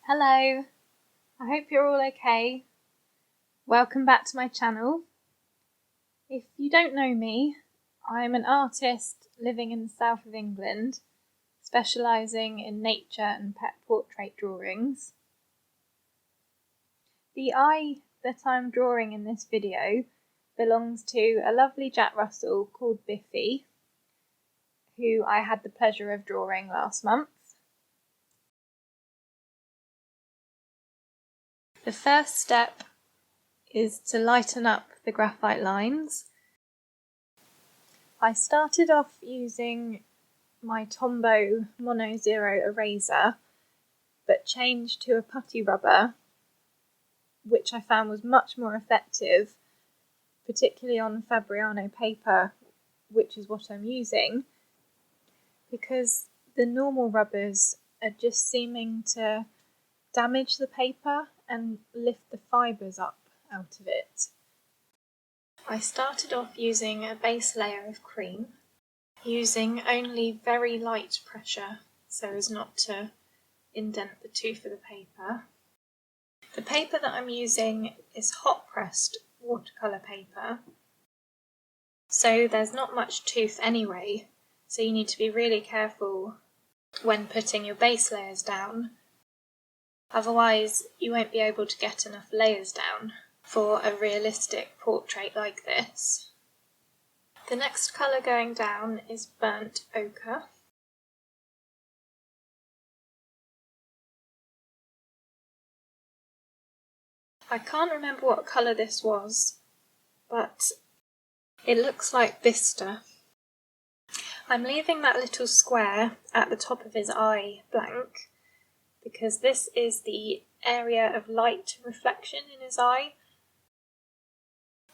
Hello, I hope you're all okay. Welcome back to my channel. If you don't know me, I'm an artist living in the south of England, specialising in nature and pet portrait drawings. The eye that I'm drawing in this video belongs to a lovely Jack Russell called Biffy, who I had the pleasure of drawing last month. The first step is to lighten up the graphite lines. I started off using my Tombow Mono Zero eraser, but changed to a putty rubber, which I found was much more effective, particularly on Fabriano paper, which is what I'm using, because the normal rubbers are just seeming to damage the paper and lift the fibres up out of it. I started off using a base layer of cream, using only very light pressure so as not to indent the tooth of the paper. The paper that I'm using is hot pressed watercolour paper, so there's not much tooth anyway, so you need to be really careful when putting your base layers down. Otherwise, you won't be able to get enough layers down for a realistic portrait like this. The next colour going down is burnt ochre. I can't remember what colour this was, but it looks like Bistre. I'm leaving that little square at the top of his eye blank, because this is the area of light reflection in his eye.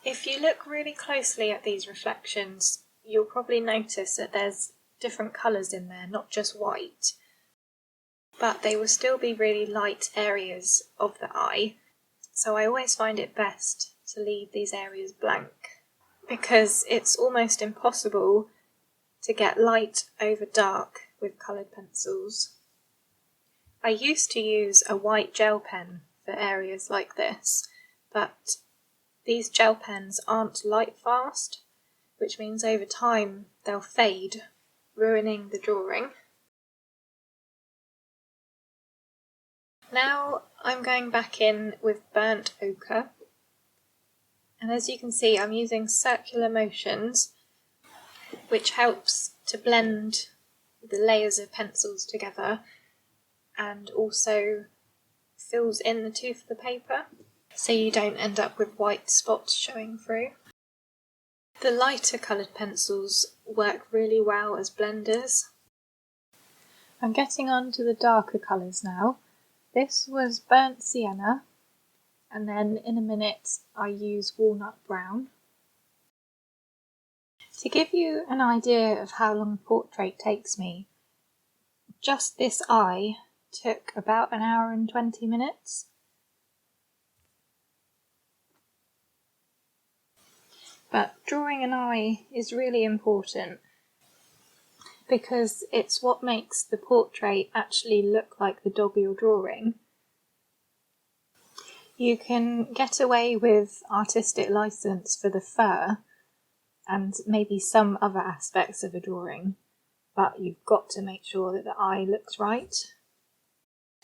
If you look really closely at these reflections, you'll probably notice that there's different colours in there, not just white. But they will still be really light areas of the eye, so I always find it best to leave these areas blank, because it's almost impossible to get light over dark with coloured pencils. I used to use a white gel pen for areas like this, but these gel pens aren't light fast, which means over time they'll fade, ruining the drawing. Now I'm going back in with burnt ochre, and as you can see I'm using circular motions, which helps to blend the layers of pencils together and also fills in the tooth of the paper, so you don't end up with white spots showing through. The lighter coloured pencils work really well as blenders. I'm getting on to the darker colours now. This was burnt sienna, and then in a minute I use walnut brown. To give you an idea of how long a portrait takes me, just this eye took about an hour and 20 minutes. But drawing an eye is really important because it's what makes the portrait actually look like the dog you're drawing. You can get away with artistic license for the fur and maybe some other aspects of a drawing, but you've got to make sure that the eye looks right.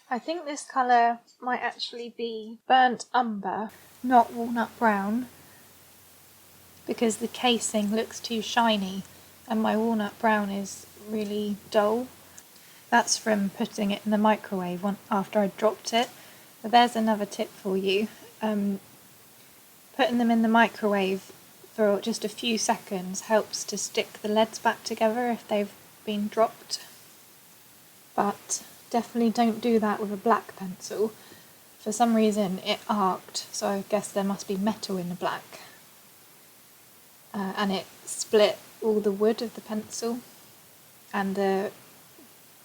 I think this colour might actually be burnt umber, not walnut brown, because the casing looks too shiny and my walnut brown is really dull. That's from putting it in the microwave after I dropped it. But there's another tip for you. Putting them in the microwave for just a few seconds helps to stick the leads back together if they've been dropped. But definitely don't do that with a black pencil. For some reason it arced, so I guess there must be metal in the black. And it split all the wood of the pencil, and the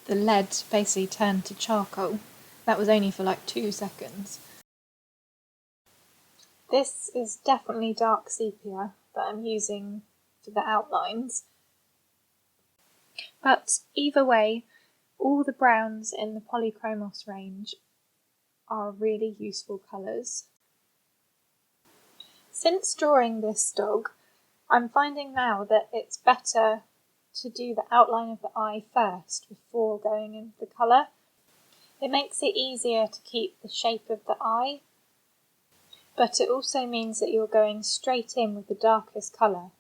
lead basically turned to charcoal. That was only for like 2 seconds. This is definitely dark sepia that I'm using for the outlines. But either way, all the browns in the Polychromos range are really useful colours. Since drawing this dog, I'm finding now that it's better to do the outline of the eye first before going into the colour. It makes it easier to keep the shape of the eye, but it also means that you're going straight in with the darkest colour.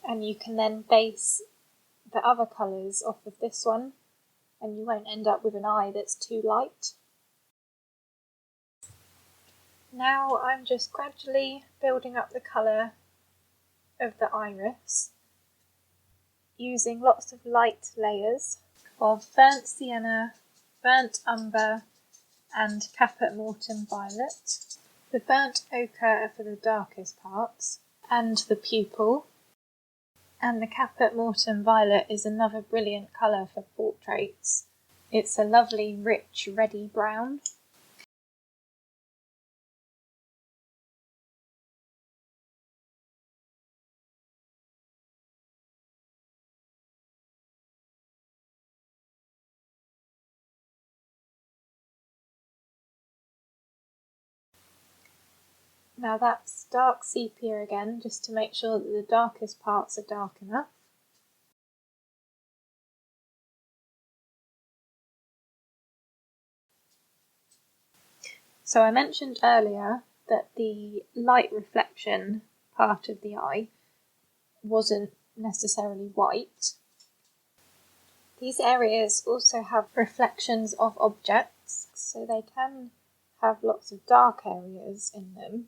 And you can then base the other colours off of this one, and you won't end up with an eye that's too light. Now I'm just gradually building up the colour of the iris, using lots of light layers of burnt sienna, burnt umber and caput mortuum violet. The burnt ochre are for the darkest parts, and the pupil, and the caput mortuum violet is another brilliant colour for portraits. It's a lovely, rich, reddy brown. Now that's dark sepia again, just to make sure that the darkest parts are dark enough. So I mentioned earlier that the light reflection part of the eye wasn't necessarily white. These areas also have reflections of objects, so they can have lots of dark areas in them.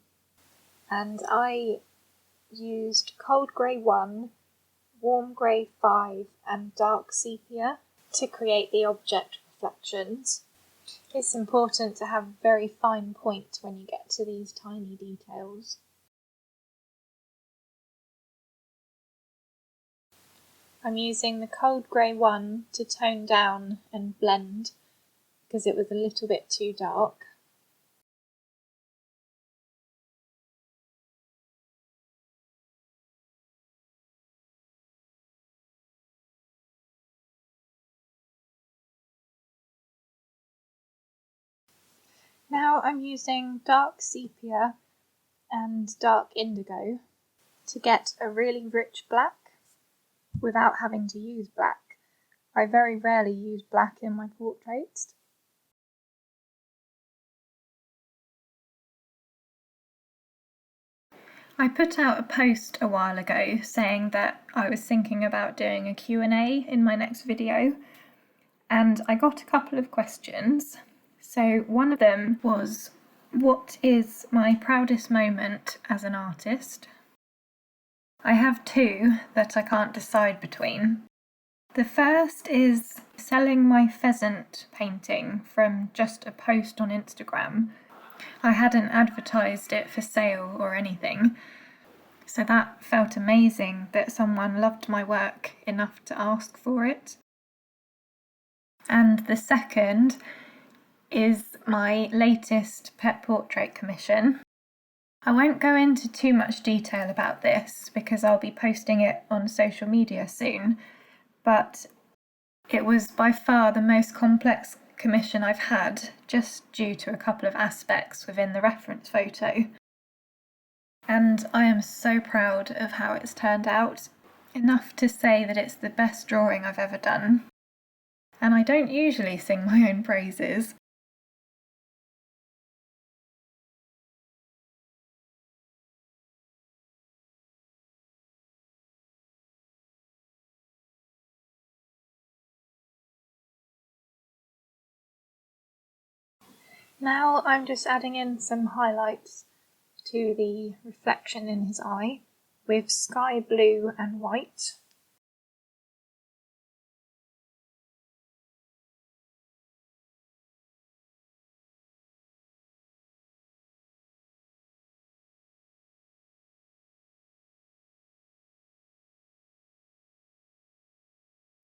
And I used cold grey 1, warm grey 5 and dark sepia to create the object reflections. It's important to have a very fine point when you get to these tiny details. I'm using the cold grey 1 to tone down and blend because it was a little bit too dark. Now I'm using dark sepia and dark indigo to get a really rich black without having to use black. I very rarely use black in my portraits. I put out a post a while ago saying that I was thinking about doing a Q&A in my next video, and I got a couple of questions. So one of them was, what is my proudest moment as an artist? I have two that I can't decide between. The first is selling my pheasant painting from just a post on Instagram. I hadn't advertised it for sale or anything, so that felt amazing that someone loved my work enough to ask for it. And the second is my latest pet portrait commission. I won't go into too much detail about this because I'll be posting it on social media soon, but it was by far the most complex commission I've had, just due to a couple of aspects within the reference photo. And I am so proud of how it's turned out, enough to say that it's the best drawing I've ever done. And I don't usually sing my own praises. Now I'm just adding in some highlights to the reflection in his eye with sky blue and white.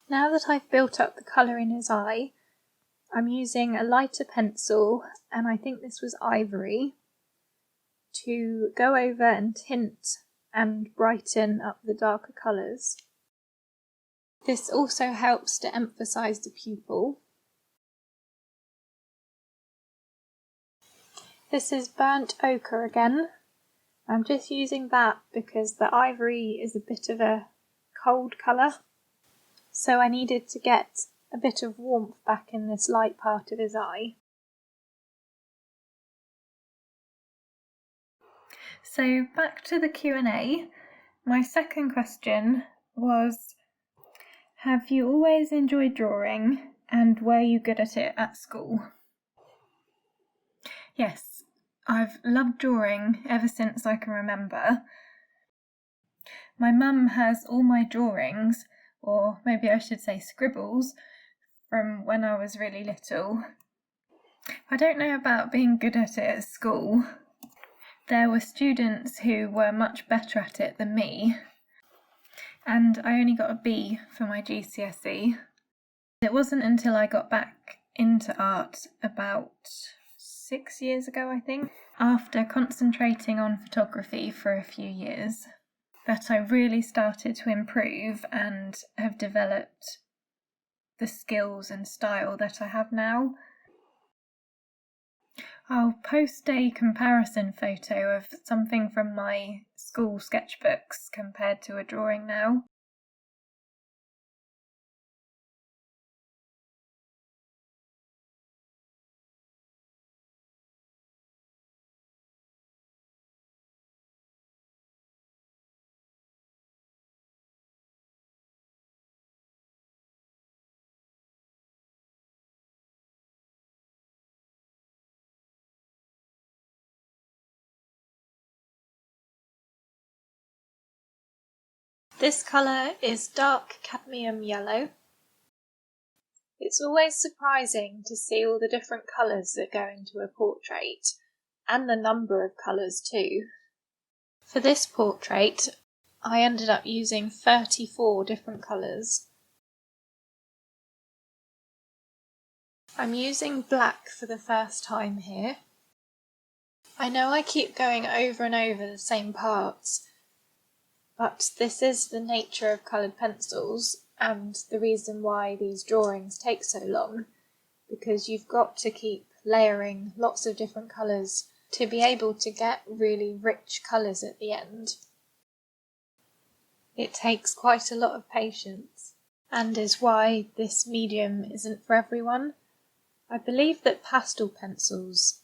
Now that I've built up the colour in his eye, I'm using a lighter pencil, and I think this was Ivory, to go over and tint and brighten up the darker colours. This also helps to emphasise the pupil. This is burnt ochre again. I'm just using that because the ivory is a bit of a cold colour, so I needed to get a bit of warmth back in this light part of his eye. So back to the Q&A. My second question was, have you always enjoyed drawing and were you good at it at school? Yes, I've loved drawing ever since I can remember. My mum has all my drawings, or maybe I should say scribbles, from when I was really little. I don't know about being good at it at school. There were students who were much better at it than me, and I only got a B for my GCSE. It wasn't until I got back into art about 6 years ago, I think, after concentrating on photography for a few years, that I really started to improve and have developed the skills and style that I have now. I'll post a comparison photo of something from my school sketchbooks compared to a drawing now. This colour is dark cadmium yellow. It's always surprising to see all the different colours that go into a portrait, and the number of colours too. For this portrait, I ended up using 34 different colours. I'm using black for the first time here. I know I keep going over and over the same parts, but this is the nature of coloured pencils and the reason why these drawings take so long, because you've got to keep layering lots of different colours to be able to get really rich colours at the end. It takes quite a lot of patience, and is why this medium isn't for everyone. I believe that pastel pencils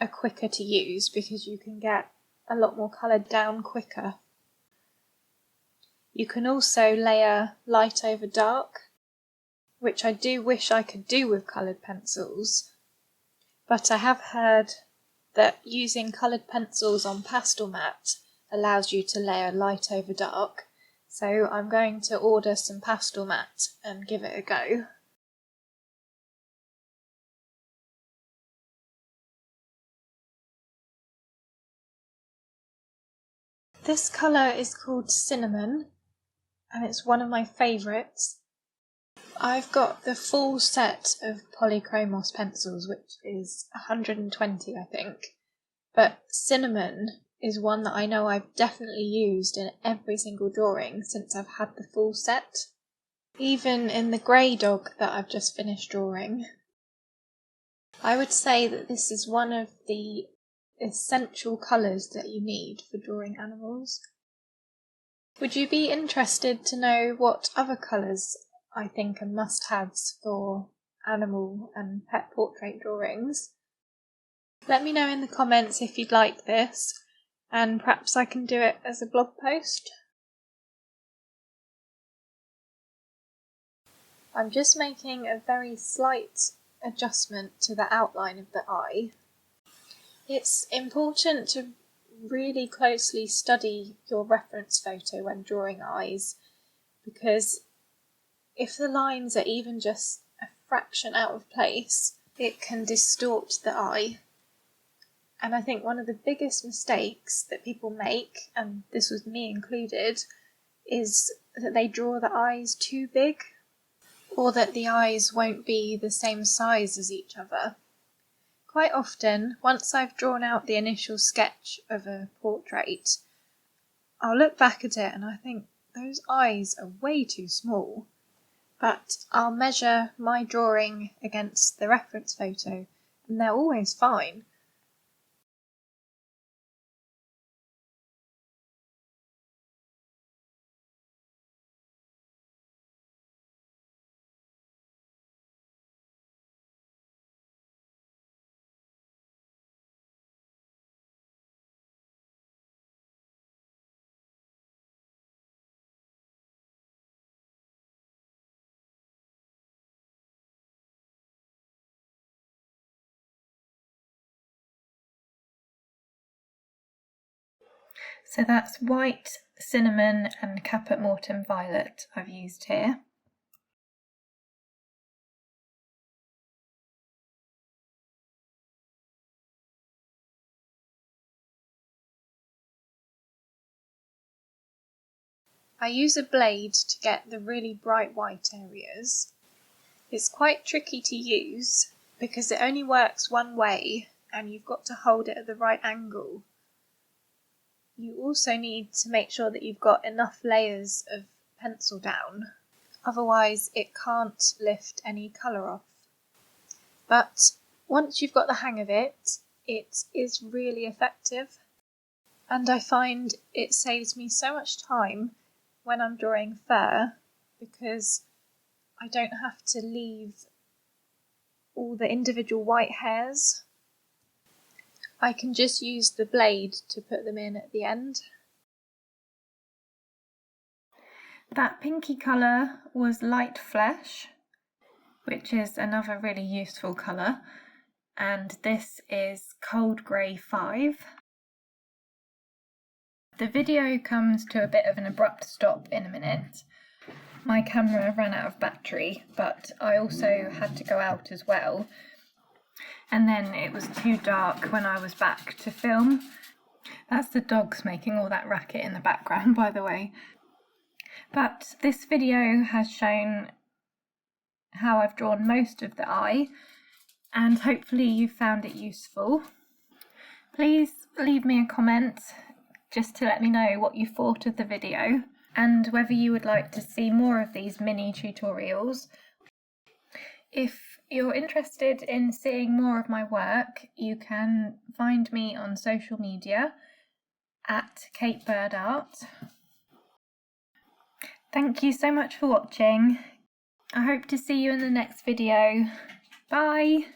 are quicker to use because you can get a lot more colour down quicker. You can also layer light over dark, which I do wish I could do with coloured pencils, but I have heard that using coloured pencils on pastel mat allows you to layer light over dark, so I'm going to order some pastel mat and give it a go. This colour is called Cinnamon, and it's one of my favourites. I've got the full set of Polychromos pencils, which is 120 I think, but Cinnamon is one that I know I've definitely used in every single drawing since I've had the full set, even in the grey dog that I've just finished drawing. I would say that this is one of the essential colours that you need for drawing animals. Would you be interested to know what other colours I think are must-haves for animal and pet portrait drawings? Let me know in the comments if you'd like this, and perhaps I can do it as a blog post. I'm just making a very slight adjustment to the outline of the eye. It's important to really closely study your reference photo when drawing eyes, because if the lines are even just a fraction out of place, it can distort the eye. And I think one of the biggest mistakes that people make, and this was me included, is that they draw the eyes too big, or that the eyes won't be the same size as each other. Quite often, once I've drawn out the initial sketch of a portrait, I'll look back at it and I think those eyes are way too small. But I'll measure my drawing against the reference photo and they're always fine. So that's white, cinnamon and Caput Mortem violet I've used here. I use a blade to get the really bright white areas. It's quite tricky to use because it only works one way and you've got to hold it at the right angle. You also need to make sure that you've got enough layers of pencil down, otherwise it can't lift any colour off. But once you've got the hang of it, it is really effective, and I find it saves me so much time when I'm drawing fur because I don't have to leave all the individual white hairs. I can just use the blade to put them in at the end. That pinky colour was Light Flesh, which is another really useful colour, and this is Cold Grey 5. The video comes to a bit of an abrupt stop in a minute. My camera ran out of battery, but I also had to go out as well. And then it was too dark when I was back to film. That's the dogs making all that racket in the background, by the way. But this video has shown how I've drawn most of the eye, and hopefully you found it useful. Please leave me a comment just to let me know what you thought of the video and whether you would like to see more of these mini tutorials. If you're interested in seeing more of my work, you can find me on social media at Kate Bird Art. Thank you so much for watching. I hope to see you in the next video. Bye!